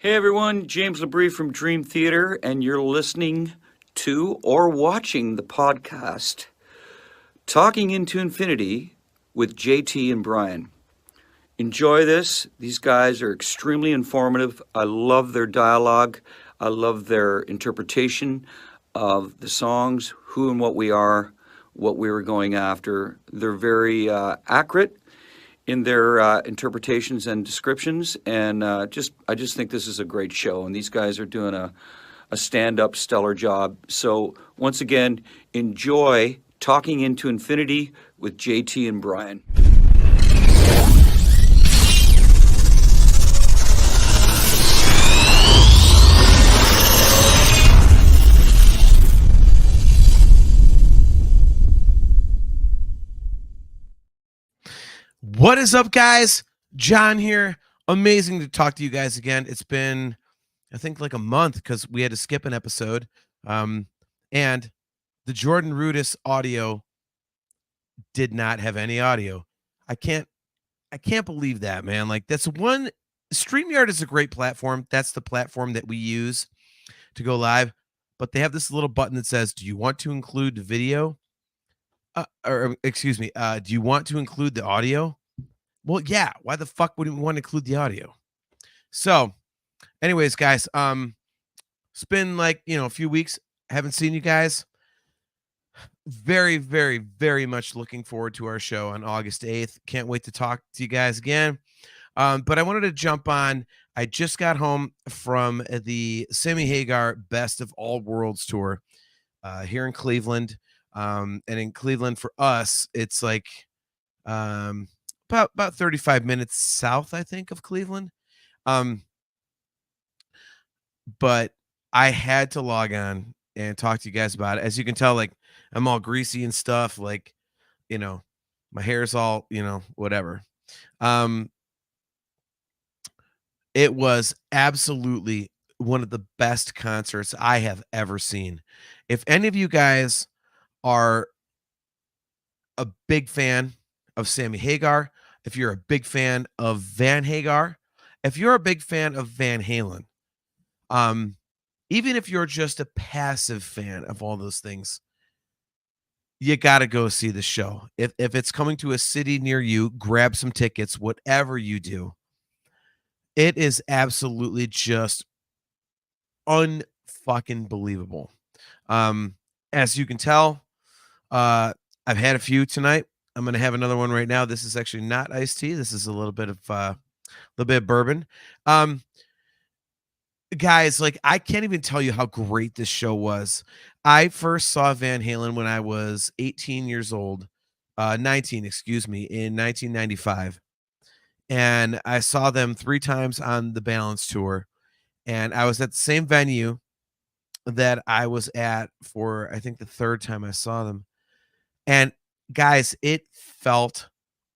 Hey everyone, James Labrie from Dream Theater, and you're listening to or watching the podcast Talking into Infinity with JT and Brian. Enjoy this. These guys are extremely informative. I love their dialogue. I love their interpretation of the songs, who and what we are, what we were going after. They're very accurate in their interpretations and descriptions, and I just think this is a great show, and these guys are doing a stand-up stellar job. So once again, enjoy Talking into Infinity with JT and Brian. What is up, guys? John here. Amazing to talk to you guys again. It's been, I think, like a month because we had to skip an episode. And the Jordan Rudess audio did not have any audio. I can't believe that, man. Like, that's one. StreamYard is a great platform. That's the platform that we use to go live. But they have this little button that says, "Do you want to include video?" Or excuse me, do you want to include the audio? Well, yeah. Why the fuck wouldn't we want to include the audio? So, anyways, guys, it's been like, a few weeks. Haven't seen you guys. Very, very, very much looking forward to our show on August 8th. Can't wait to talk to you guys again. But I wanted to jump on. I just got home from the Sammy Hagar Best of All Worlds tour here in Cleveland. And in Cleveland for us, it's like about 35 minutes south, I think, of Cleveland. But I had to log on and talk to you guys about it. As you can tell, like, I'm all greasy and stuff, like, my hair's all, whatever. It was absolutely one of the best concerts I have ever seen. If any of you guys are a big fan of Sammy Hagar, if you're a big fan of Van Hagar, if you're a big fan of Van Halen, even if you're just a passive fan of all those things, you got to go see the show. If it's coming to a city near you, grab some tickets, whatever you do. It is absolutely just unfucking believable. As you can tell, I've had a few tonight. I'm going to have another one right now. This is actually not iced tea. This is a little bit of bourbon. Guys, like, I can't even tell you how great this show was. I first saw Van Halen when I was 18 years old, 19, excuse me, in 1995. And I saw them 3 times on the Balance tour. And I was at the same venue that I was at for, I think, the 3rd time I saw them. And guys, it felt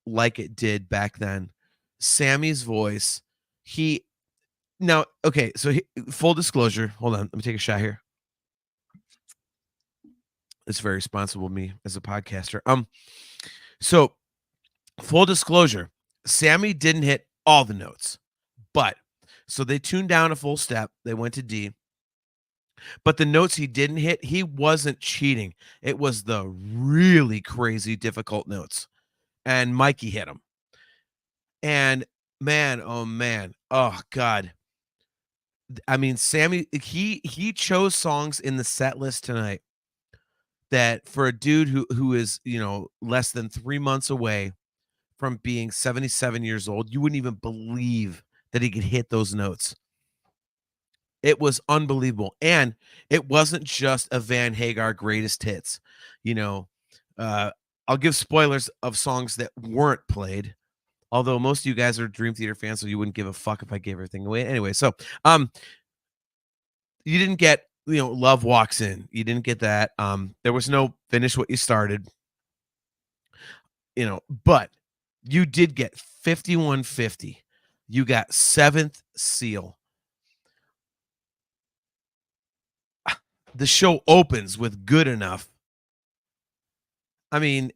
like it did back then. Sammy's voice, full disclosure. Hold on, let me take a shot here. It's very responsible of me as a podcaster. So full disclosure, Sammy didn't hit all the notes, but so they tuned down a full step. They went to D. But the notes he didn't hit, he wasn't cheating. It was the really crazy difficult notes. And Mikey hit them. And man, oh God. I mean, Sammy, he chose songs in the set list tonight that, for a dude who is, less than 3 months away from being 77 years old, you wouldn't even believe that he could hit those notes. It was unbelievable. And it wasn't just a Van Hagar greatest hits. I'll give spoilers of songs that weren't played, although most of you guys are Dream Theater fans, so you wouldn't give a fuck if I gave everything away. Anyway, so you didn't get, Love Walks In. You didn't get that. There was no Finish What You Started. But you did get 5150. You got Seventh Seal. The show opens with Good Enough. I mean,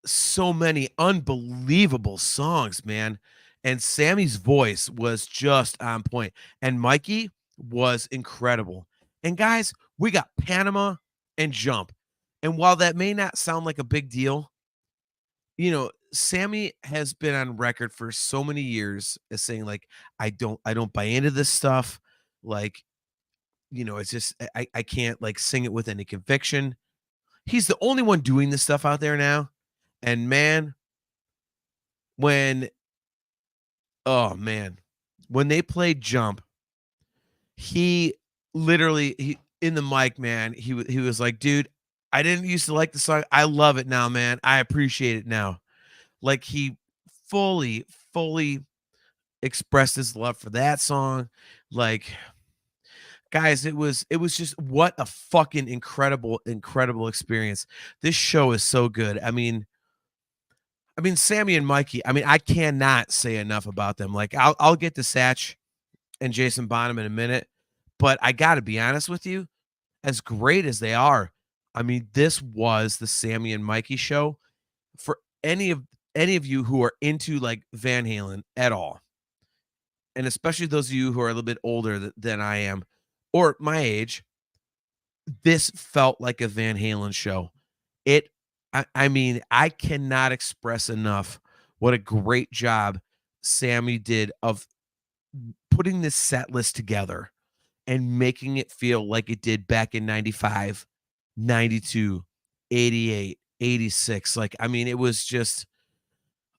so many unbelievable songs, man. And Sammy's voice was just on point, and Mikey was incredible. And guys, we got Panama and Jump. And while that may not sound like a big deal, Sammy has been on record for so many years as saying like, I don't buy into this stuff. Like, it's just I can't like sing it with any conviction. He's the only one doing this stuff out there now. And man, when oh man, when they played Jump, he he in the mic, man, he was like, dude, I didn't used to like the song. I love it now, man. I appreciate it now. Like he fully, fully expressed his love for that song. Like, guys, it was just what a fucking incredible, incredible experience. This show is so good. I mean, Sammy and Mikey. I mean, I cannot say enough about them. Like, I'll get to Satch and Jason Bonham in a minute, but I got to be honest with you. As great as they are, I mean, this was the Sammy and Mikey show for any of you who are into like Van Halen at all, and especially those of you who are a little bit older than I am, or my age. This felt like a Van Halen show. It, I mean, I cannot express enough what a great job Sammy did of putting this set list together and making it feel like it did back in 95, 92, 88, 86. Like, I mean, it was just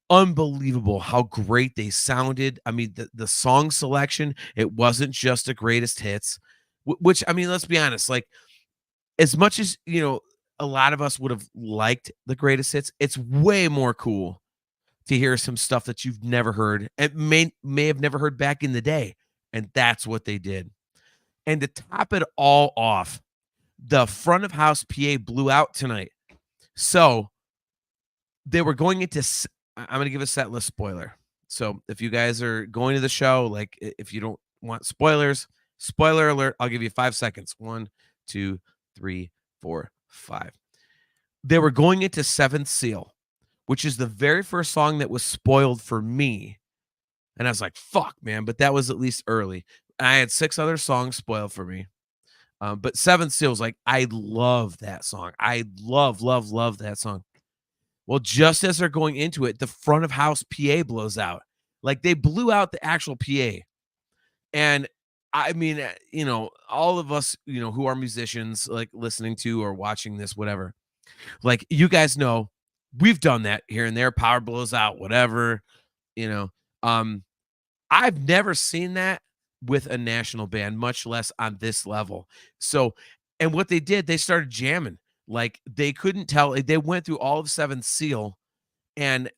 unbelievable how great they sounded. I mean, the song selection, it wasn't just the greatest hits, which, I mean, let's be honest, like, as much as, a lot of us would have liked the greatest hits, it's way more cool to hear some stuff that you've never heard and may have never heard back in the day. And that's what they did. And to top it all off, the front of house PA blew out tonight. So they were going into I'm going to give a set list spoiler. So if you guys are going to the show, like if you don't want spoilers, spoiler alert, I'll give you 5 seconds. 1, 2, 3, 4, 5. They were going into Seventh Seal, which is the very first song that was spoiled for me. And I was like, fuck, man. But that was at least early. I had 6 other songs spoiled for me. But Seventh Seal was like, I love that song. I love, love, love that song. Well, just as they're going into it, the front of house PA blows out. Like they blew out the actual PA. And I mean, all of us, who are musicians, like listening to or watching this, whatever, like you guys know, we've done that here and there. Power blows out, whatever, you know. I've never seen that with a national band, much less on this level. So, and what they did, they started jamming. Like they couldn't tell. They went through all of Seventh Seal, and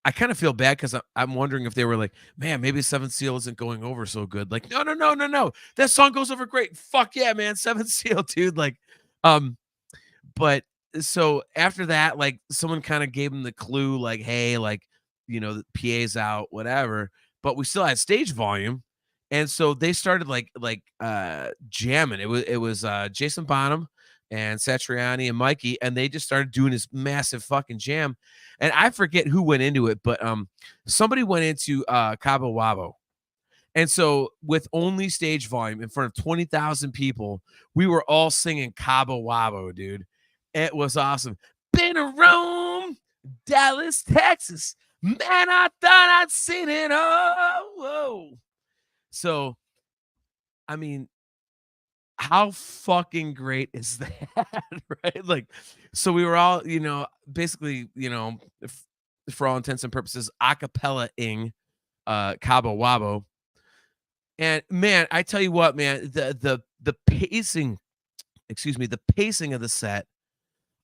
I kind of feel bad because I'm wondering if they were like, man, maybe Seventh Seal isn't going over so good. Like, no, no, no, no, no. That song goes over great. Fuck yeah, man. Seventh Seal, dude. Like, but so after that, like someone kind of gave them the clue, like, hey, like, the PA's out, whatever. But we still had stage volume. And so they started like jamming. It was Jason Bonham and Satriani and Mikey, and they just started doing this massive fucking jam. And I forget who went into it, but somebody went into Cabo Wabo. And so with only stage volume in front of 20,000 people, we were all singing Cabo Wabo, dude. It was awesome. Been to Rome, Dallas, Texas. Man, I thought I'd seen it all. Whoa. So, I mean, how fucking great is that, right? Like, so we were all, basically, for all intents and purposes, a cappella-ing Cabo Wabo. And man, I tell you what, man, the pacing, excuse me, the pacing of the set,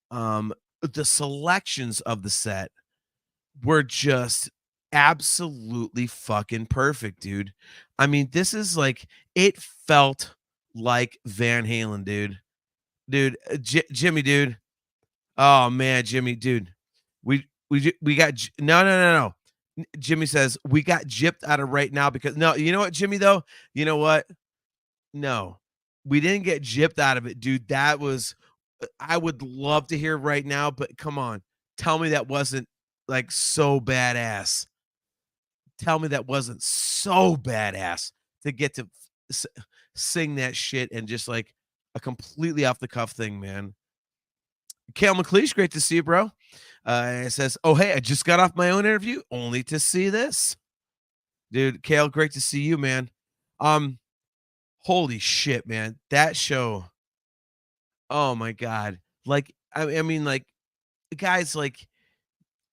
the selections of the set were just absolutely fucking perfect, dude. I mean, this is like it felt like Van Halen, dude. Dude, Jimmy, dude. Oh man, Jimmy, dude. We got no, no, no, no. Jimmy says we got gypped out of right now because no, you know what, Jimmy, though? You know what? No, we didn't get gypped out of it, dude. That was I would love to hear right now, but come on, tell me that wasn't like so badass. tell me that wasn't so badass to get to sing that shit and just like a completely off the cuff thing, man. Kale McLeish, great to see you, bro. It says, "Oh hey, I just got off my own interview, only to see this." Dude, Kale, great to see you, man. Holy shit, man, that show. Oh my god, like I mean, like guys, like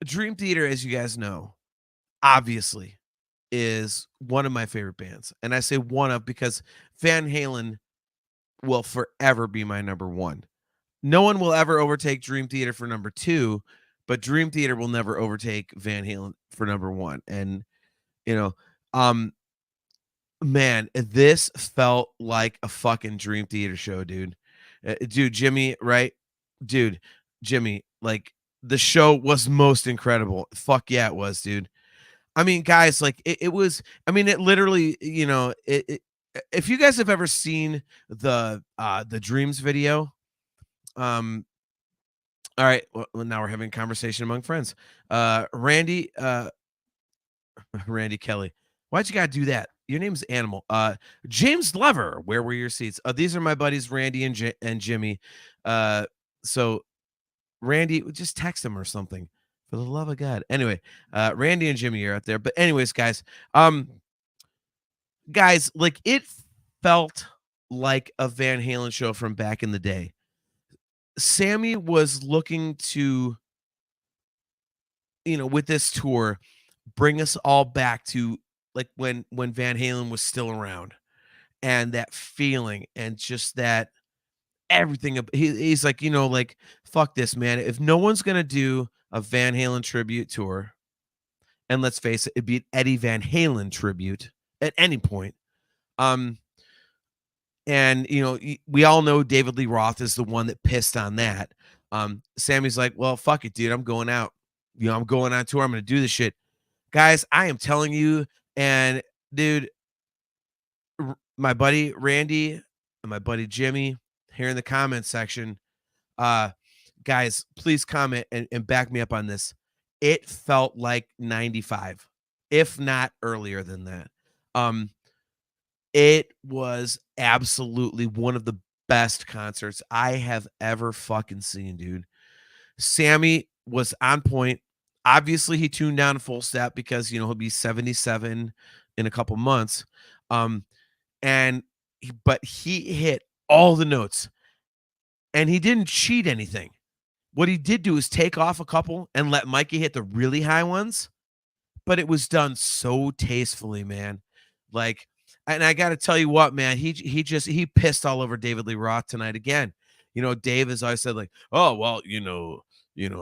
Dream Theater, as you guys know, obviously is one of my favorite bands, and I say one of because Van Halen will forever be my number one. No one will ever overtake Dream Theater for number 2, but Dream Theater will never overtake Van Halen for number 1, and, you know, um, man, this felt like a fucking Dream Theater show, dude. Dude, Jimmy, right? Dude, Jimmy, like, the show was most incredible. Fuck yeah, it was, dude. I mean, guys, like, it was I mean, it literally, if you guys have ever seen the Dreams video, um all right, well, now we're having a conversation among friends. Randy, Randy Kelly, why'd you gotta do that? Your name's Animal. James Lever, where were your seats? These are my buddies Randy and Jimmy. So Randy, just text him or something for the love of God. Anyway, Randy and Jimmy are out there. But anyways, guys, like it felt like a Van Halen show from back in the day. Sammy was looking to, with this tour, bring us all back to like when Van Halen was still around and that feeling and just that everything. He's like, like, fuck this, man. If no one's gonna do a Van Halen tribute tour, and let's face it, it'd be an Eddie Van Halen tribute at any point. And we all know David Lee Roth is the one that pissed on that. Sammy's like, well, fuck it, dude. I'm going out. I'm going on tour. I'm gonna do this shit. Guys, I am telling you, and dude, my buddy Randy and my buddy Jimmy here in the comment section, guys, please comment and back me up on this. It felt like 95, if not earlier than that. It was absolutely one of the best concerts I have ever fucking seen, dude. Sammy was on point. Obviously, he tuned down full step because he'll be 77 in a couple months. But he hit all the notes and he didn't cheat anything. What he did do is take off a couple and let Mikey hit the really high ones, but it was done so tastefully, man. Like, and I got to tell you what, man, he pissed all over David Lee Roth tonight again. Dave has always said like, oh, well,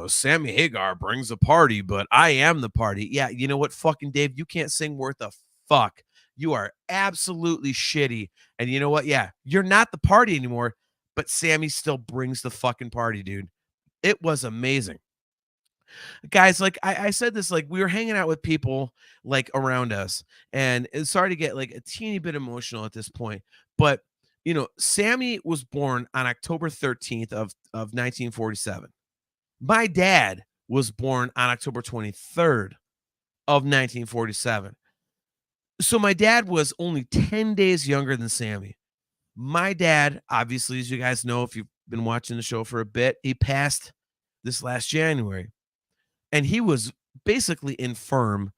Sammy Hagar brings a party, but I am the party. Yeah. You know what? Fucking Dave, you can't sing worth a fuck. You are absolutely shitty. And you know what? Yeah, you're not the party anymore, but Sammy still brings the fucking party, dude. It was amazing. Guys, like I said this, like we were hanging out with people like around us, and it's sorry to get like a teeny bit emotional at this point, but Sammy was born on October 13th of 1947. My dad was born on October 23rd of 1947. So my dad was only 10 days younger than Sammy. My dad, obviously, as you guys know, if you've been watching the show for a bit, he passed this last January. And he was basically infirm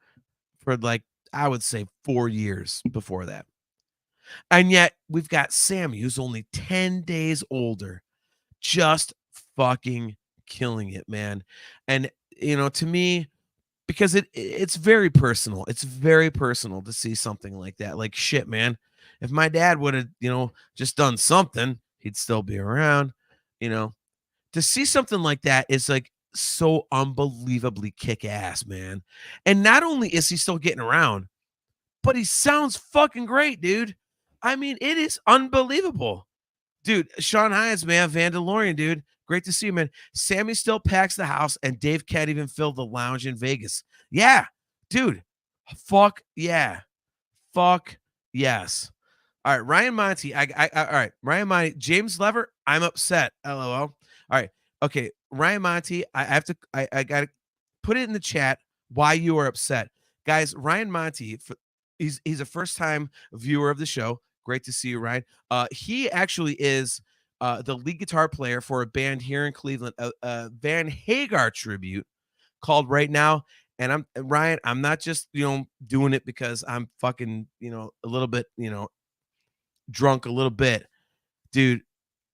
for like, I would say 4 years before that. And yet we've got Sammy, who's only 10 days older, just fucking killing it, man. And, to me, because it's very personal. It's very personal to see something like that. Like, shit, man. If my dad would have, just done something, he'd still be around. To see something like that is like so unbelievably kick ass, man. And not only is he still getting around, but he sounds fucking great, dude. I mean, it is unbelievable. Dude, Sean Hines, man, Vandalorian, dude. Great to see you, man. Sammy still packs the house, and Dave can't even fill the lounge in Vegas. Yeah, dude. Fuck yeah. Fuck yes. All right, Ryan Monty. All right, Ryan Monty. James Lever, I'm upset. LOL. All right. Okay, Ryan Monty, I got to put it in the chat why you are upset. Guys, Ryan Monty, he's a first time viewer of the show. Great to see you, Ryan. He actually is the lead guitar player for a band here in Cleveland, a Van Hagar tribute called Right Now. And I'm Ryan, I'm not just, doing it because I'm fucking, a little bit, drunk a little bit. Dude,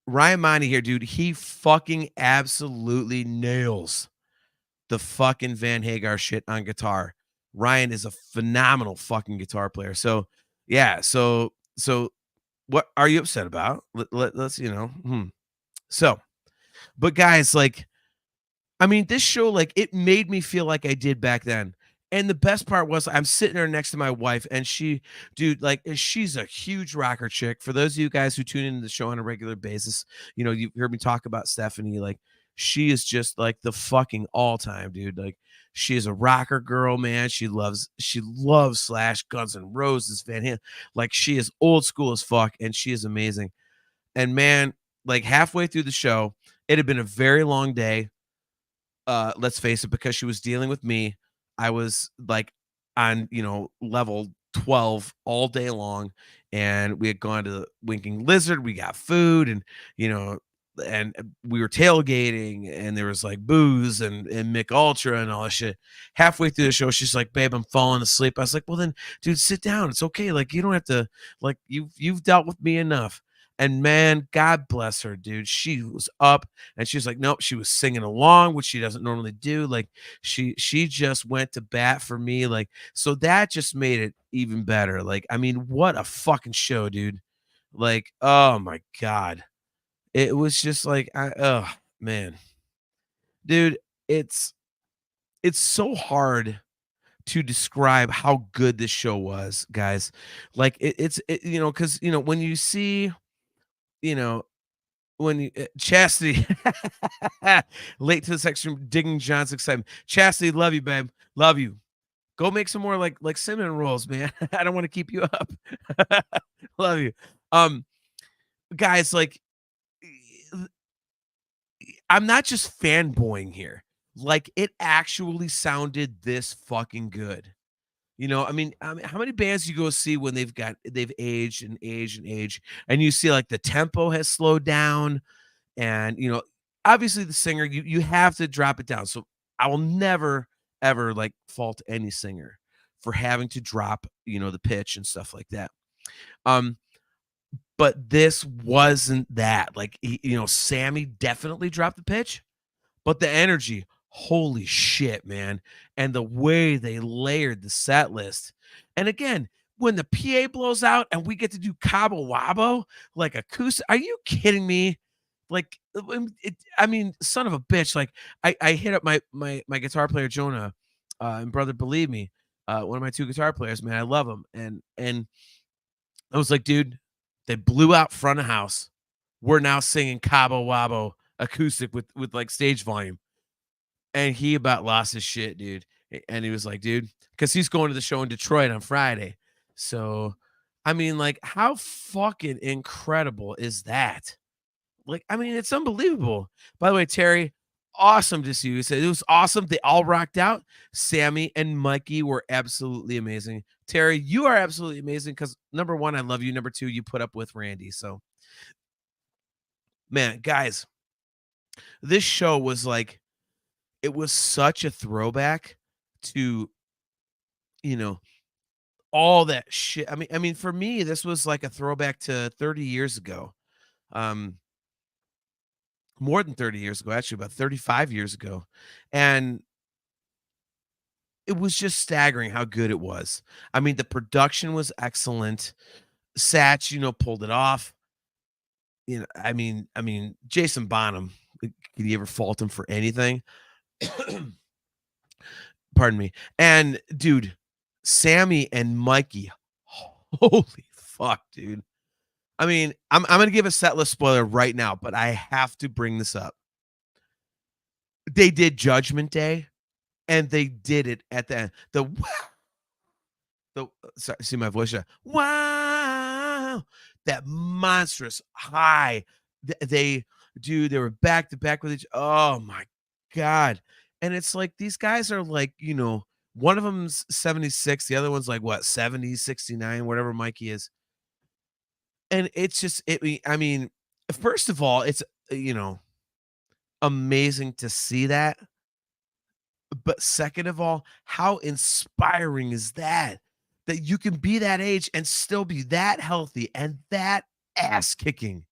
Ryan Monty here, dude, he fucking absolutely nails the fucking Van Hagar shit on guitar. Ryan is a phenomenal fucking guitar player. So, yeah, so what are you upset about? Let's, So, but guys, like, I mean, this show, like, it made me feel like I did back then. And the best part was I'm sitting there next to my wife, and dude, like, she's a huge rocker chick. For those of you guys who tune into the show on a regular basis, you've heard me talk about Stephanie. Like, she is just like the fucking all time, dude. Like, she is a rocker girl, man. She loves Slash, Guns N' Roses, Van Halen. Like, she is old school as fuck, and she is amazing. And man, like halfway through the show, it had been a very long day, let's face it, because she was dealing with me. I was like on, level 12 all day long. And we had gone to the Winking Lizard. We got food you know, and we were tailgating, and there was like booze and Mick Ultra and all that shit. Halfway through the show, she's like, "Babe, I'm falling asleep." I was like, "Well then, dude, sit down. It's okay. Like, you don't have to, like, you've dealt with me enough." And man, God bless her, dude. She was up and she was like, nope, she was singing along, which she doesn't normally do. Like, she just went to bat for me. Like, so that just made it even better. Like, I mean, what a fucking show, dude. Like, oh my God. It was just like, oh man. Dude, it's it's so hard to describe how good this show was, guys. Like, because when you see, you know, when you Chastity late to the section, digging John's excitement. Chastity, love you, babe. Love you. Go make some more like cinnamon rolls, man. I don't want to keep you up. Love you. Um, guys, like, I'm not just fanboying here. Like, it actually sounded this fucking good. I mean, how many bands you go see when they've aged and aged and aged, and you see like the tempo has slowed down, and obviously the singer, you have to drop it down. So I will never ever like fault any singer for having to drop the pitch and stuff like that. Um, but this wasn't that. Like, Sammy definitely dropped the pitch, but the energy, holy shit, man. And the way they layered the set list. And again, when the PA blows out and we get to do Cabo Wabo, like acoustic, are you kidding me? Like, I mean, son of a bitch. Like, I hit up my guitar player Jonah, and brother, believe me, one of my two guitar players, man, I love him. And I was like, dude, they blew out front of house. We're now singing Cabo Wabo acoustic with like stage volume. And he about lost his shit, dude. And he was like, dude, because he's going to the show in Detroit on Friday. So, I mean, like, how fucking incredible is that? Like, I mean, it's unbelievable. By the way, Terry, awesome to see you. He said it was awesome. They all rocked out. Sammy and Mikey were absolutely amazing. Terry, you are absolutely amazing because number one, I love you. Number two, you put up with Randy. So, man, guys, this show was like, it was such a throwback to, you know, all that shit. I mean, for me, this was like a throwback to 30 years ago. Um, more than 30 years ago, actually, about 35 years ago. And it was just staggering how good it was. I mean, the production was excellent. Satch, pulled it off. I mean, Jason Bonham, could you ever fault him for anything? Pardon me. And dude, Sammy and Mikey, holy fuck, dude. I mean, I'm gonna give a set list spoiler right now, but I have to bring this up. They did Judgment Day, and they did it at the end. Sorry, see my voice. Wow, that monstrous high. They were back to back with each. Oh my god. And it's like these guys are like, One of them's 76, the other one's like what, 70, 69, whatever Mikey is. And it's just I mean, first of all, it's amazing to see that. But second of all, how inspiring is that? That you can be that age and still be that healthy and that ass kicking.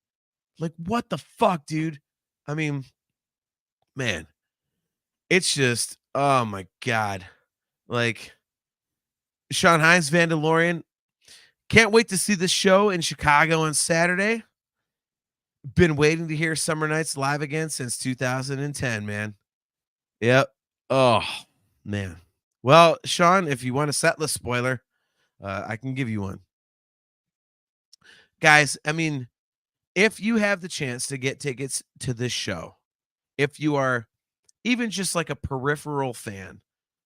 Like, what the fuck, dude? I mean, man, it's just, oh my God. Like, Sean Hines, Vandalorian, can't wait to see the show in Chicago on Saturday. Been waiting to hear Summer Nights live again since 2010, man. Yep. Oh, man. Well, Sean, if you want a set list spoiler, I can give you one. Guys, I mean, if you have the chance to get tickets to this show, if you are even just like a peripheral fan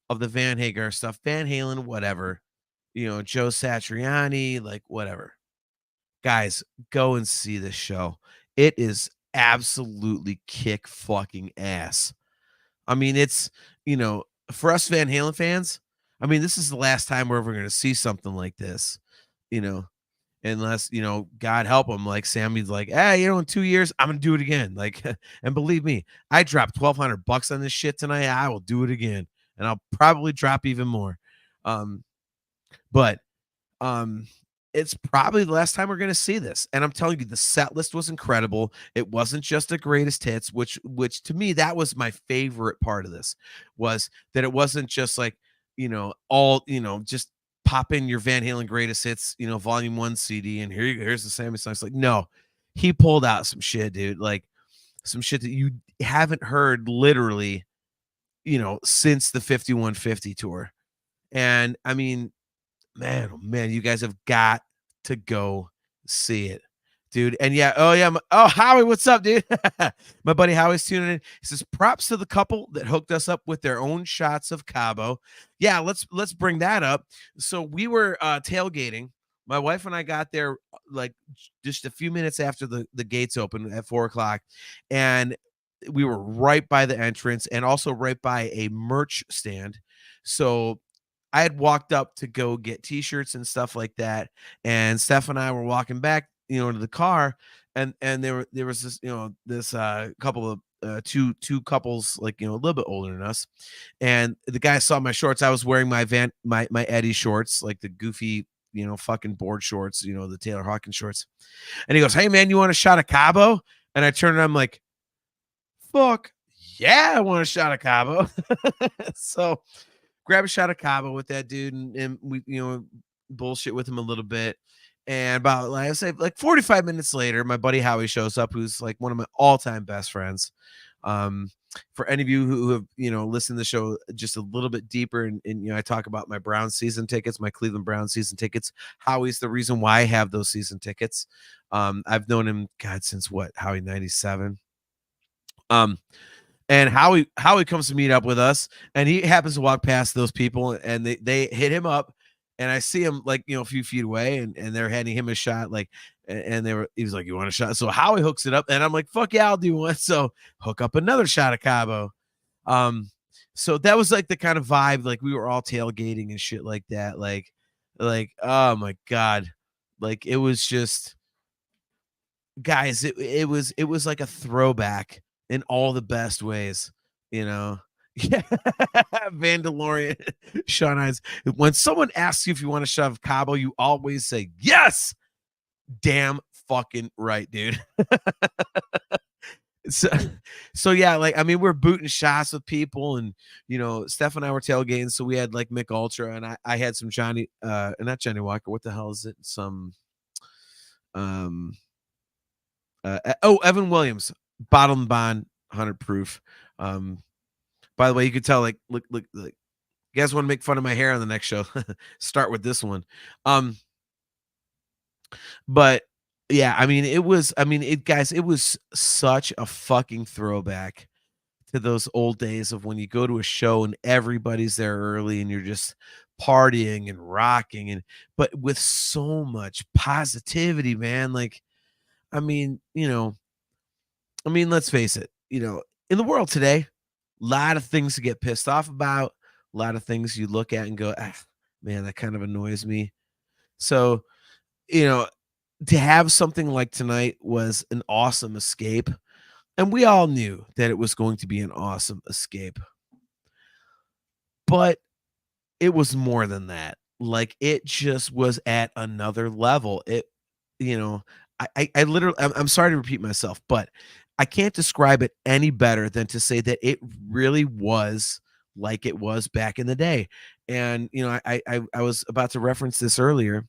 of the Van Hagar stuff, Van Halen, whatever, Joe Satriani, like whatever. Guys, go and see this show. It is absolutely kick fucking ass. I mean, it's, for us Van Halen fans, I mean, this is the last time we're ever going to see something like this, unless, God help them. Like Sammy's like, hey, in 2 years, I'm going to do it again. Like, and believe me, I dropped $1,200 on this shit tonight. I will do it again. And I'll probably drop even more. But it's probably the last time we're going to see this. And I'm telling you, the set list was incredible. It wasn't just the greatest hits, which to me, that was my favorite part of this, was that it wasn't just like, all, just pop in your Van Halen greatest hits, volume 1 CD, and here's the Sammy songs. Like, no, he pulled out some shit, dude. Like some shit that you haven't heard literally, since the 5150 tour. And I mean, man, oh man, you guys have got to go see it, dude. And yeah, oh yeah, Howie, what's up, dude? My buddy Howie's tuning in. He says, props to the couple that hooked us up with their own shots of Cabo. Yeah, let's bring that up. So we were tailgating. My wife and I got there like just a few minutes after the gates opened at 4:00, and we were right by the entrance and also right by a merch stand. So I had walked up to go get t-shirts and stuff like that. And Steph and I were walking back, to the car, and there was this, this couple of two couples, like, a little bit older than us. And the guy saw my shorts. I was wearing my Eddie shorts, like the goofy, fucking board shorts, the Taylor Hawkins shorts. And he goes, hey man, you want a shot of Cabo? And I turned and I'm like, fuck yeah, I want a shot of Cabo. So grab a shot of Cabo with that dude, and we, bullshit with him a little bit. And about, like I say, like 45 minutes later, my buddy Howie shows up, who's like one of my all-time best friends. For any of you who have, listened to the show just a little bit deeper, and I talk about my Brown season tickets, my Cleveland Brown season tickets. Howie's the reason why I have those season tickets. I've known him, God, since what, Howie, 97. And Howie comes to meet up with us, and he happens to walk past those people, and they hit him up, and I see him like, a few feet away, and they're handing him a shot, like, and he was like, you want a shot? So Howie hooks it up, and I'm like, fuck yeah, I'll do one. So hook up another shot of Cabo. So that was like the kind of vibe, like we were all tailgating and shit like that. Like, oh my God. Like it was just, guys, it was like a throwback in all the best ways, Yeah. Vandalorian, Sean Hines. When someone asks you if you want to shove Cabo, you always say yes. Damn fucking right, dude. So yeah, like I mean, we're booting shots with people, and Steph and I were tailgating, so we had like Mick Ultra, and I had some Johnny, not Johnny Walker. What the hell is it? Some Evan Williams, bottom bond, 100 proof. By the way, you could tell, like, look, you guys want to make fun of my hair on the next show? Start with this one. But yeah, I mean, it was such a fucking throwback to those old days of when you go to a show and everybody's there early and you're just partying and rocking, but with so much positivity, man. Like, I mean, let's face it, in the world today, a lot of things to get pissed off about, a lot of things you look at and go, ah, man, that kind of annoys me. So, you know, to have something like tonight was an awesome escape. And we all knew that it was going to be an awesome escape. But it was more than that. Like, it just was at another level. It you know, I literally I'm sorry to repeat myself, but I can't describe it any better than to say that it really was like it was back in the day. And, I was about to reference this earlier.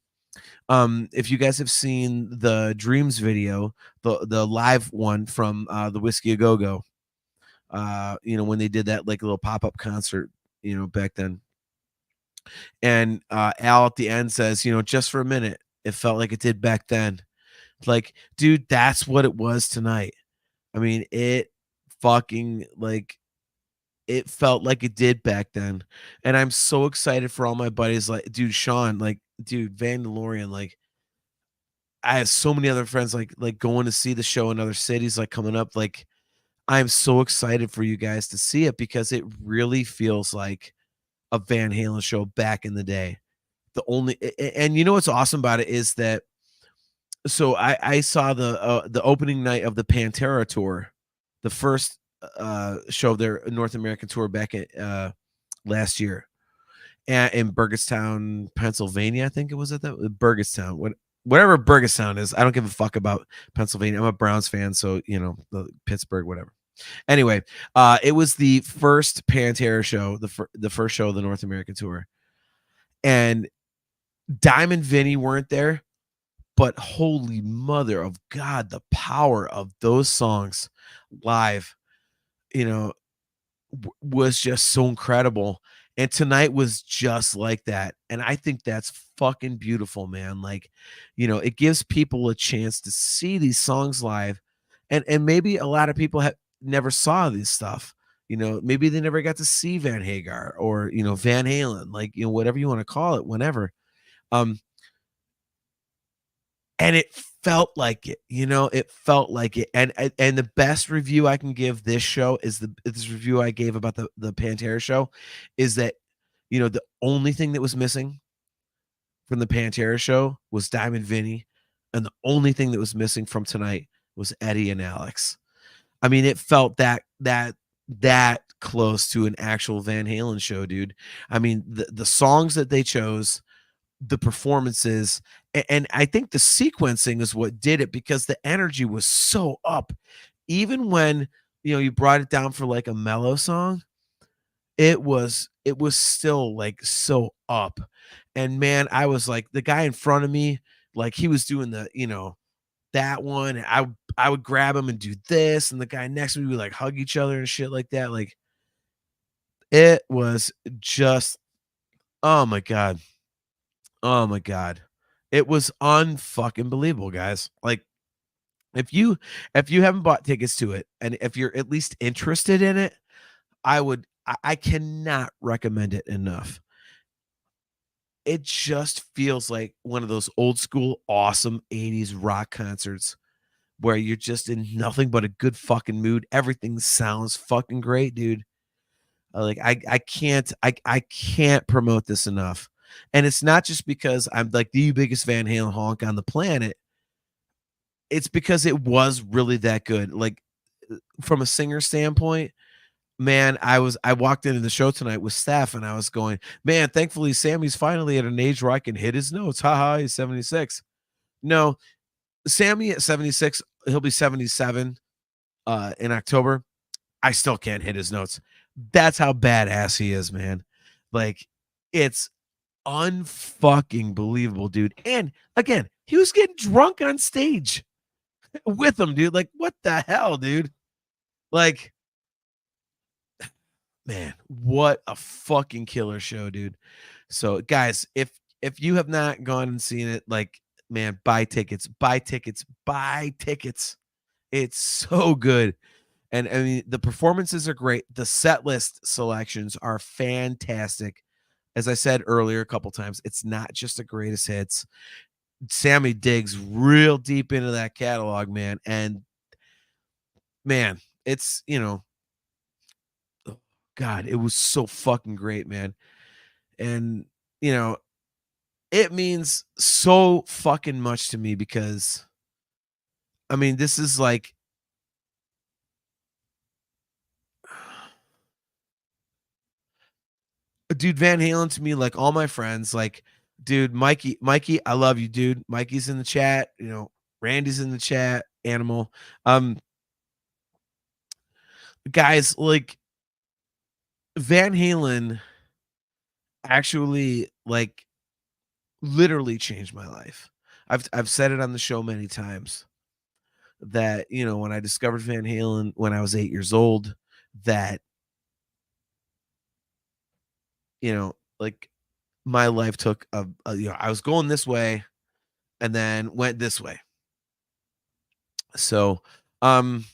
If you guys have seen the Dreams video, the live one from, the Whiskey A Go Go, when they did that, like, little pop-up concert, back then. And Al at the end says, just for a minute, it felt like it did back then. Like, dude, that's what it was tonight. I mean, fucking like it felt like it did back then. And I'm so excited for all my buddies. Like, dude, Sean, like, dude, Vandalorian, like, I have so many other friends like going to see the show in other cities, like coming up. Like, I'm so excited for you guys to see it because it really feels like a Van Halen show back in the day. And you know what's awesome about it is that so I saw the opening night of the Pantera tour, the first show of their North American tour back at last year in Burgettstown, Pennsylvania. I think it was at that Burgettstown. Whatever Burgettstown is, I don't give a fuck about Pennsylvania. I'm a Browns fan, so the Pittsburgh, whatever. Anyway, it was the first Pantera show, the first show of the North American tour, and Diamond Vinny weren't there, but holy mother of God, the power of those songs live, you know, was just so incredible. And tonight was just like that. And I think that's fucking beautiful, man. Like, it gives people a chance to see these songs live. And maybe a lot of people have never saw this stuff. Maybe they never got to see Van Hagar or, Van Halen, like, whatever you want to call it, whenever. Um, and it felt like it, it felt like it. And the best review I can give this show is this review I gave about the Pantera show is that, the only thing that was missing from the Pantera show was Diamond Vinny, and the only thing that was missing from tonight was Eddie and Alex. I mean, it felt that close to an actual Van Halen show, dude. I mean, the songs that they chose, the performances, and I think the sequencing is what did it because the energy was so up. Even when, you brought it down for like a mellow song, it was still like so up. And man, I was like the guy in front of me, like he was doing that one, and I would grab him and do this, and the guy next to me would like hug each other and shit like that. Like it was just, oh my God. Oh my God. It was unfucking believable, guys. Like if you haven't bought tickets to it and if you're at least interested in it, I cannot recommend it enough. It just feels like one of those old school awesome 80s rock concerts where you're just in nothing but a good fucking mood. Everything sounds fucking great, dude. Like I can't promote this enough. And it's not just because I'm like the biggest Van Halen honk on the planet. It's because it was really that good. Like from a singer standpoint, man, I walked into the show tonight with Steph and I was going, man, thankfully Sammy's finally at an age where I can hit his notes. Haha, he's 76. No, Sammy at 76, he'll be 77 in October. I still can't hit his notes. That's how badass he is, man. Like, it's unfucking believable, dude. And again, he was getting drunk on stage with him, dude. Like, what the hell, dude? Like, man, what a fucking killer show, dude. So, guys, if you have not gone and seen it, like, man, buy tickets, buy tickets, buy tickets. It's so good. And I mean, the performances are great. The set list selections are fantastic. As I said earlier a couple times, it's not just the greatest hits. Sammy digs real deep into that catalog, man. And man, it's, God, it was so fucking great, man. And, you know, it means so fucking much to me because, I mean, this is like, dude, Van Halen to me, like all my friends, like, dude, Mikey, I love you, dude. Mikey's in the chat, Randy's in the chat, Animal. Um, guys, like Van Halen actually, like, literally changed my life. I've said it on the show many times that, when I discovered Van Halen when I was 8 years old, that, like my life took I was going this way and then went this way. So, um,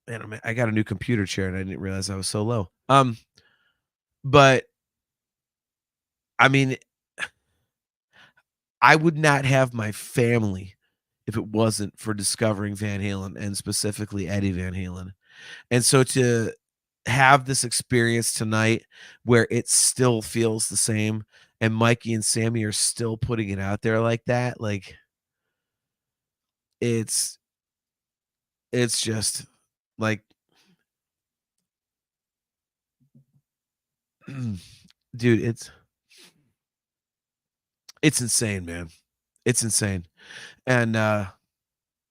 man, I got a new computer chair and I didn't realize I was so low. But I mean, I would not have my family if it wasn't for discovering Van Halen and specifically Eddie Van Halen. And so to have this experience tonight where it still feels the same and Mikey and Sammy are still putting it out there like that, like it's it's just like dude, it's insane, man. It's insane. And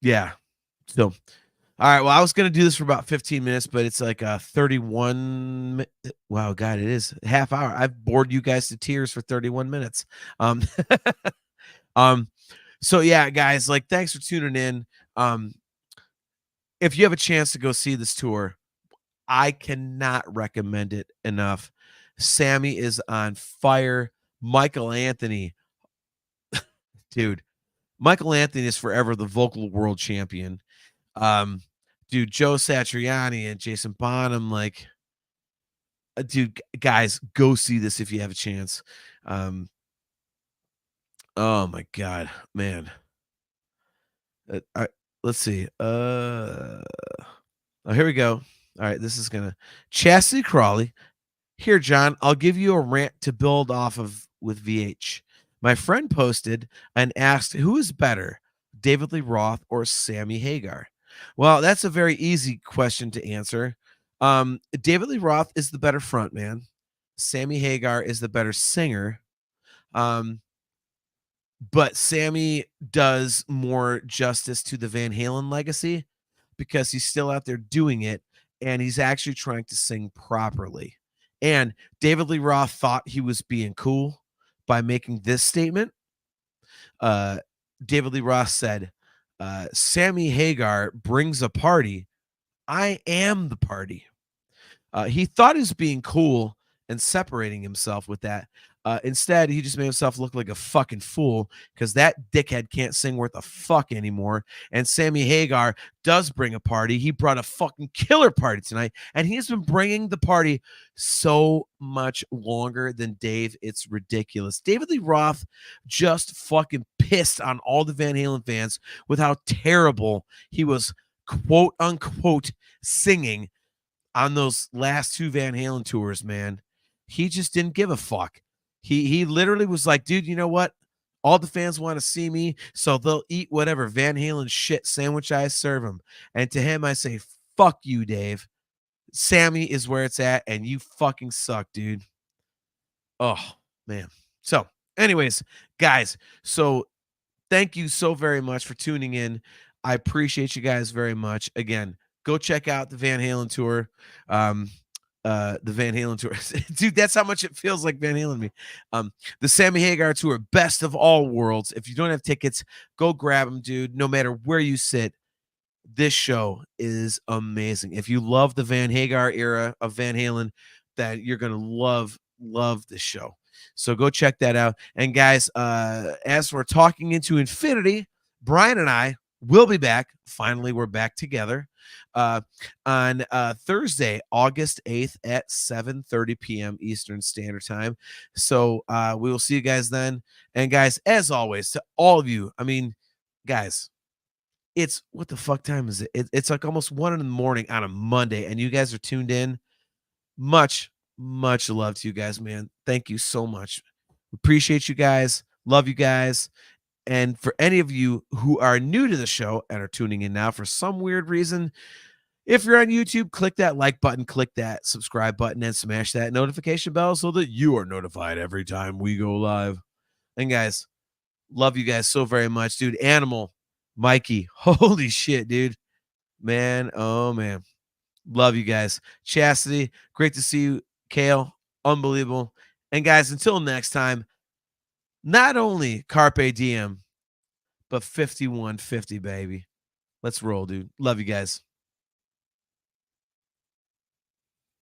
yeah. So all right, well, I was gonna do this for about 15 minutes, but it's like 31 wow, God, it is a half hour. I've bored you guys to tears for 31 minutes. Um um so yeah, guys, like thanks for tuning in. Um if you have a chance to go see this tour, I cannot recommend it enough. Sammy is on fire. Michael Anthony, dude. Michael Anthony is forever the vocal world champion. Um, dude, Joe Satriani and Jason Bonham, like, dude, guys, go see this if you have a chance. Um, oh my God, man. Let's see. Oh, here we go. All right, this is gonna Chastity Crawley. Here, John, I'll give you a rant to build off of with VH. My friend posted and asked, who is better, David Lee Roth or Sammy Hagar? Well, that's a very easy question to answer. David Lee Roth is the better frontman. Sammy Hagar is the better singer. Um, but Sammy does more justice to the Van Halen legacy because he's still out there doing it and he's actually trying to sing properly. And David Lee Roth thought he was being cool by making this statement. Uh, David Lee Roth said, Sammy Hagar brings a party. I am the party. He thought he was being cool and separating himself with that. Instead, he just made himself look like a fucking fool because that dickhead can't sing worth a fuck anymore. And Sammy Hagar does bring a party. He brought a fucking killer party tonight, and he's been bringing the party so much longer than Dave. It's ridiculous. David Lee Roth just fucking pissed on all the Van Halen fans with how terrible he was, quote unquote, singing on those last two Van Halen tours, man. He just didn't give a fuck. He literally was like, dude, you know what? All the fans want to see me, so they'll eat whatever Van Halen shit sandwich I serve them. And to him, I say, fuck you, Dave. Sammy is where it's at, and you fucking suck, dude. Oh, man. So, anyways, guys, so thank you so very much for tuning in. I appreciate you guys very much. Again, go check out the Van Halen tour. The Van Halen tour. Dude, that's how much it feels like Van Halen to me. The Sammy Hagar tour, best of all worlds. If you don't have tickets, go grab them, dude. No matter where you sit, this show is amazing. If you love the Van Hagar era of Van Halen, that you're gonna love this show. So go check that out. And guys, as we're talking into infinity, Brian and I will be back. Finally, we're back together on Thursday, August 8th at 7:30 p.m. Eastern Standard Time. So we will see you guys then. And guys, as always, to all of you, I mean, guys, it's what the fuck time is it? It's like almost 1 a.m. on a Monday, and you guys are tuned in. much, much love to you guys, man. Thank you so much. Appreciate you guys. Love you guys. And for any of you who are new to the show and are tuning in now for some weird reason, if you're on YouTube, click that like button, click that subscribe button, and smash that notification bell so that you are notified every time we go live. And guys, love you guys so very much, dude. Animal, Mikey, holy shit, dude. Man, oh man. Love you guys. Chastity, great to see you. Kale, unbelievable. And guys, until next time, not only Carpe Diem, but 5150, baby. Let's roll, dude. Love you guys.